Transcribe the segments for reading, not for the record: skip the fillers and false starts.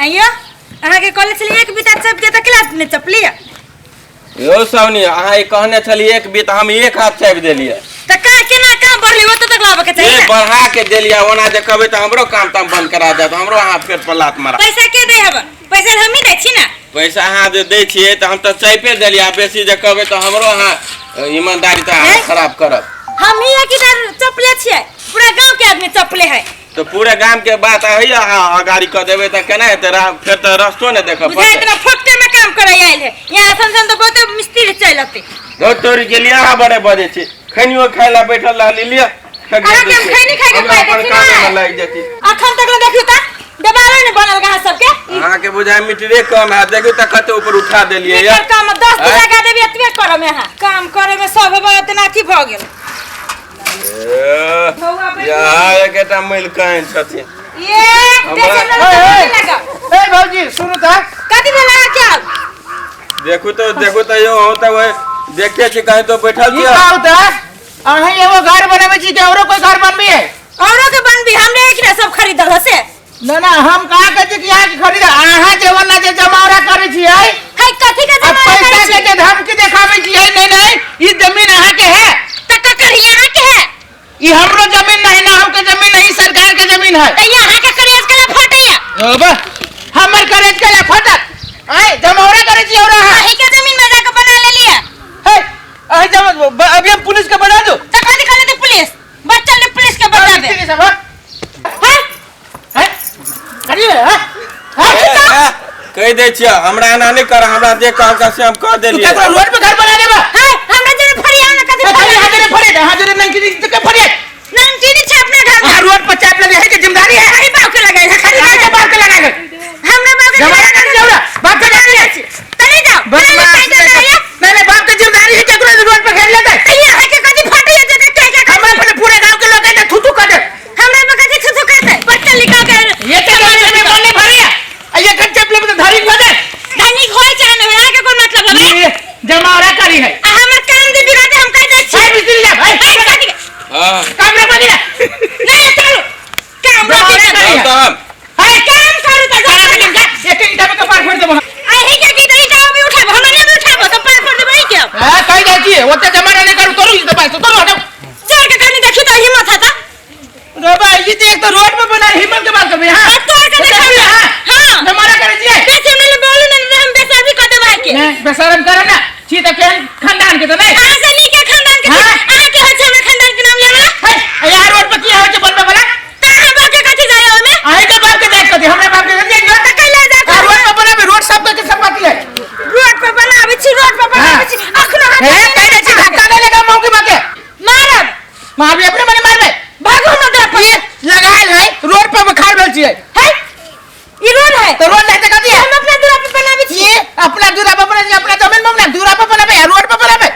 आइयो अहाँ के कॉलेज से एक बीता सब के त क्लास में चपली यो सावनी अहाँ कहने छली एक बीत हम एक हाथ चाबी देलिए त का केना काम बढ़ली हो त तक लाबे के चाहिए ए बढ़ा के देलिया ओना जे कहबे त हमरो काम तम बंद करा देत हमरो अहाँ पेट पर लात मारा पैसा के दे हब पैसा हम ही दै छी ना पैसा अहाँ जे दै छिए त हम त चाइपे देलिया बेसी जे कहबे त हमरो अहाँ ईमानदारी त खराब करब हम ही किधर चपले छिए पूरा गांव के आदमी चपले है तो पूरे गांव के बात है अहाँ गाड़ी क देबे त केना हेते फिर त रस्तो न देखब मुझे इतना फटके में काम करे आइल है यहां संसन तो बहुत मिस्त्री चलते दो तोरी के लिया बड़े बड़े छी खनियो खाइला बैठल रहली लिया अरे हम खैनी खाइ के पाए देखी काम में लाग जती अखन तक देखियो त दबारे ने बनल गा सब के अहाँ के बुझाय मिटरे कम है देखियो त कते ऊपर उठा देलिए यार काम 10 दिन लगा देबी एतबे करम यहां काम करे में सब इतना की भ गेल यार एकटा मिल कहीं छथिन ये ए भौजी सुनु त कथि भेला क्या देखो तो यो होता है देखे छी कहीं तो बैठल छी का होता अहे एगो घर बनावे छी के औरो कोई घर बनबी है औरो के बनबी हमने एक ने सब खरीदल हसे ना हम कहा कहै कि यहाँ खरीद अहाँ जेवन ना जे जमावरा करे छी है कथि के जमावरा करे छी पैसा के धमकी देखावे छी है नहीं ई जमीन अहाँ के है त ककर यहाँ के है ई हमरो जमीन नहीं ना हमके जमीन नहीं सरकार के जमीन है त यहाँ के करेज के फटैया अब हमर करेज के फटक आय जमावरा करे छी औरा है के जमीन में जाके बना ले लिया है आय जब अभी हम पुलिस के बना दो त कथि कहले थे पुलिस बच्चा ने पुलिस के बना दे है अरे है कह दे छिया हमरा एना नहीं कर हमरा जे कहल का से हम कह देलिए तू रोड पे घर बना देबा है हमरा जरे फरिया ना कथि हां जरे फरे हां जरे नंकी के फरे नंकी छे अपने घर हां रोड पर चाप लगे है के जिम्मेदारी है हरी बाप के लगाई है खरी के बाप के लगाई हमरा बाप के जमाना कर जाओ बाप के लगाई तनी जाओ बस नहीं बाप की जिम्मेदारी है के रोड पे घेर लेता है यहाँ के कथि फटैया जे देख के हमरा अपने पूरे गांव के लोग है थुथु कर दे हमरा पे कथि थुथु करते बच्चा लिखा के ये क्या बात है बोलने भरिया ये कच्चे प्ले में धारी हो दे धनी होय चाहे ना यहाँ के कोई मतलब है जमावरा करी है हमर काम दे बिगाते हम कह दे छी भाई मिस्त्री जा भाई हां कैमरा बंद नहीं चलो काम जमावरा करी तो हम है काम करू त सारा दिन का एक ईंटा में कपार फोड़ देबो अही के की दई का भी उठाबो हमरा भी उठाबो तो पार कर देबै क्या हां कह जाती है ओते जमाना नहीं करू तोरू तो पास तोरू हटो जोर के कनी देखी तो हिम्मत है रे भाई ये तो एक तो रोड पे बना हिम्मत के बात कर हां तोर के देखी हां जमाना करे छी कैसे मिले बोलू ना हम बेसरमी कर देबै के नहीं बेशरम करे ना छी तो के खानदान के तो नहीं कहां से ली के खानदान के आ के होय छै हमरा खानदान के नाम लेला है यार रोड पे की होय छै बनबे वाला कहां बाप के कथि जाय ओमे आहे के बाप के जात कर दे हमरा बाप के जात कर त कैले जा रोड पे बनाबे रोड सब के सब बात है रोड पे बनाबै छी अखनो हाथ है कह दे छी धक्का दे लगा मौके बाके मारब मार भी अपने मने मारबे भागो न दर पर लगायल है रोड पे खाड़ भेल छी है ई रोड है तो रोड नहीं तो कथि हम अपना दूरा पे बनाबै छी अपना दूरा पे बना अपना जमीन में बना दूरा पे बनाबे रोड पे बनाबे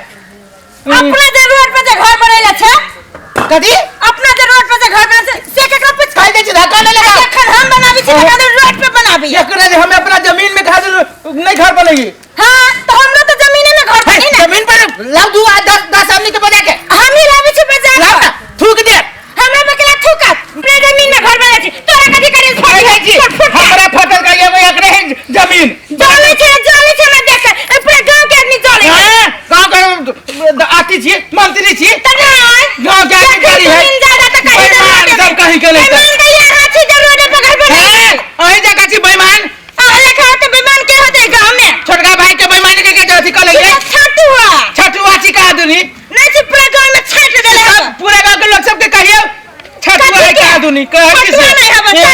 अपना जे रोड पे जे घर बनैला छै कथि अपना जे रोड पे जे घर बना से केकरा पूछ कह दे छी धक्का नहीं लगा एखन हम बनाबै छी त रोड पे बनाबै एकरा जे हम अपना जमीन में खाद नहीं घर बनेगी हां तो हमरो तो जमीन है ना घर बनी ना जमीन पर लाव दू 10 आदमी के बजा के हम ही लाबै छी बजा लाव थूक दे हमरा बकला थूका अपने जमीन में घर बना छी तोरा कथि करे कह दे छी हमरा फटल का ये एकरे है जमीन जले छै मैं देख पूरा गांव के आदमी जले हां गांव के आती छी मंत्री छी त नहीं गांव के अधिकारी है जमीन ज्यादा त कहीं बेईमान सब कहीं के लेते बेईमान के यहाँ छी जे रोड पे घर बना अही जगह छी बेईमान अरे खा तो बेईमान के होते गांव में छोटका भाई के बेईमानी के अथी कर लेंगे छठुआ छी का आदमी नहीं छी पूरा गांव में छाट देले सब पूरा गांव के लोग सबके कहियो छठुआ है का आदमी कह छठुआ नहीं है बच्चा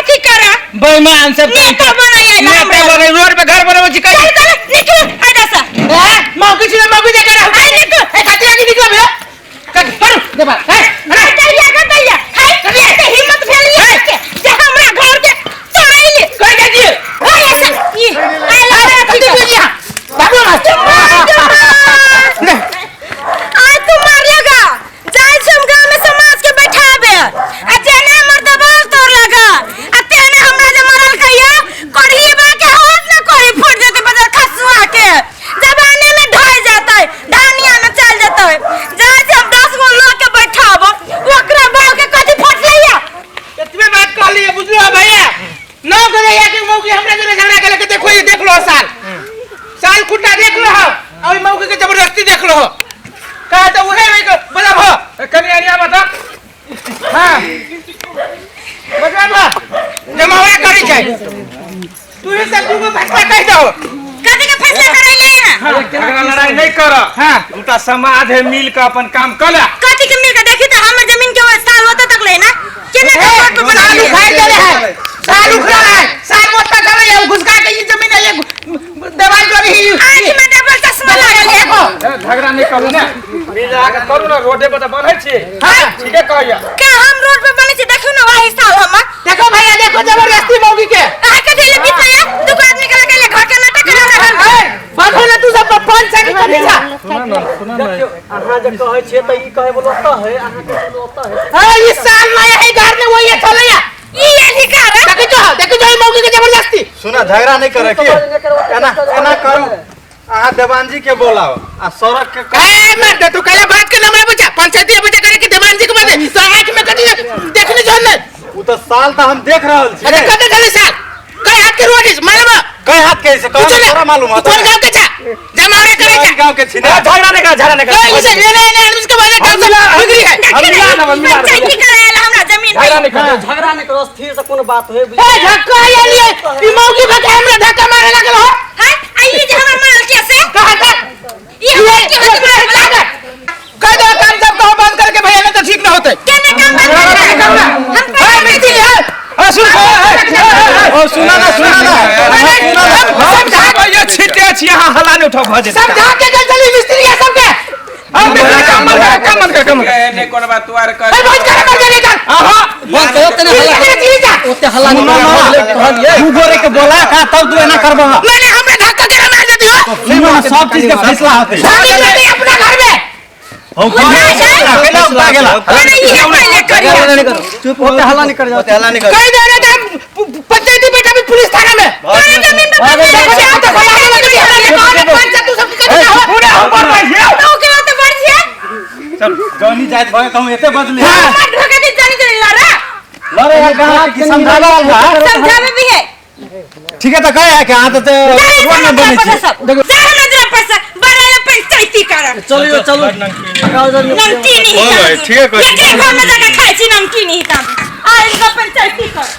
अथी करा बेईमान सब नेता बनाया है नेता बने रोड पे घर बनवे छी कहियो चल निकल आजा सा मौकी छी मौकी दे कर आई निकल ए कतिया की निकल बे कट करू दे बात है अरे गटैया हाय कैसे हिम्मत भेलिए इसके जे हमरा घर के तोड़ैली कह दे जी ओए ऐसा ये आई लगा कति बुझिया बाबू ना आज तू मार लगा जाय छम गांव में समाज के बैठाबे आ जेने मर्दबा तोर लगा आ तेने हमरा जे मरल कहिया कढ़िए बा के हाथ न कोई फूट जेते बजा खसुआ के जबाने में ढाई जाता है धानिया में चल जाता है जाय छम 10 गो लोग के बैठाबो ओकरा का समाज है मिल का अपन काम कला कथी के मिल के देखी तो हमर जमीन के साल होता तक ले ना केने का रोड पे बना सालू ली खाई दे रहे हैं सालू खा रहा है साल मोटा चले ये घुसका के ये जमीन है ये दवाई जो रही आंख में डबल चश्मा लागल है झगड़ा नहीं करू ना मिल आके करू ना रोडे पर बनै छी हां ठीक है कहया का हम रोड पे बने छी देखियो ना वही साल हम देखो भैया देखो जबरदस्ती मौगी के आ कथी ले बीच में दुगो आदमी के लगे घर के नाटक करे लागल बात ना तू सब 5 सेकंड कर लीजा अहाँ जे कहै छियै त ई कहै बोलो त है अहाँ के बोलो त है हां इस साल में यही घर में वही चले या ई अधिकार है देखो जो मौगी के जबरदस्ती सुना झगड़ा नहीं करे के एना करू अहाँ देवान जी के बोलाओ आ सड़क के ए मत तू कहले बात के नाम बचा पंचायती बचा करे के देवान जी के बात तो आंख में कटी देखने जो नहीं उ तो साल तो हम देख रहल छी अरे कते चले साल कई हाथ के रोड मालूम कई हाथ के से कौन मालूम होता कौन गांव के छा जमावड़ा करे के गांव के छी ना झगड़ा नहीं कर कई से लेने आदमी के बारे में बिगड़ी है हम मिला पंचायती कराएला हमरा जमीन झगड़ा नहीं कर झगड़ा नहीं करो स्थिर से कोनो बात होय ए धक्का ये लिए ई मौगी भगा हमरा धक्का मारे लागल हो हां आई जे हमर माल के से कहां का ई हमर के मारे लागल कह दो काम सब तो बंद करके भैया नहीं तो ठीक ना होते केने काम बंद करे हम हां मिट्टी है ओ सुना ना समझा ये छिटे छी यहां हल्ला नहीं उठा भजे समझा के चली मिस्त्री है सबके हम कम ने कोन बात तू आर कर ए बंद कर कर दे कर हां बंद करो तने हल्ला ओते हल्ला नहीं तू गोरे के बोला का तब तू एना करबा मैंने हमने धक्का के मार देती हो सुनो सब चीज के फैसला होते शादी करती अपना घर में हो केना उठा गेला मैंने ये पहले करिया चुप ओते हल्ला नहीं कर जाओ हल्ला नहीं कर कह दे रहे थे पंचायती बैठा भी पुलिस थाना में मेरे जमीन पे पंचायती तो भैया ने पंचायत तू सब कर हो हम पर भाई तो के बात बढ़ छै चल जौनी जात भए कहूं एते बदली मत ढोके दी जानी चली लड़ा लरे यार कहां की समझावा समझावे भी है ठीक है तो कहे है कि हां तो रोड में बने छी देखो जा नजर पर से बड़ा पंचायती कर चलो चलो नमकीन ही ठीक है ये घर में जाकर खाई छी नमकीन ही तम आ इनका पंचायती कर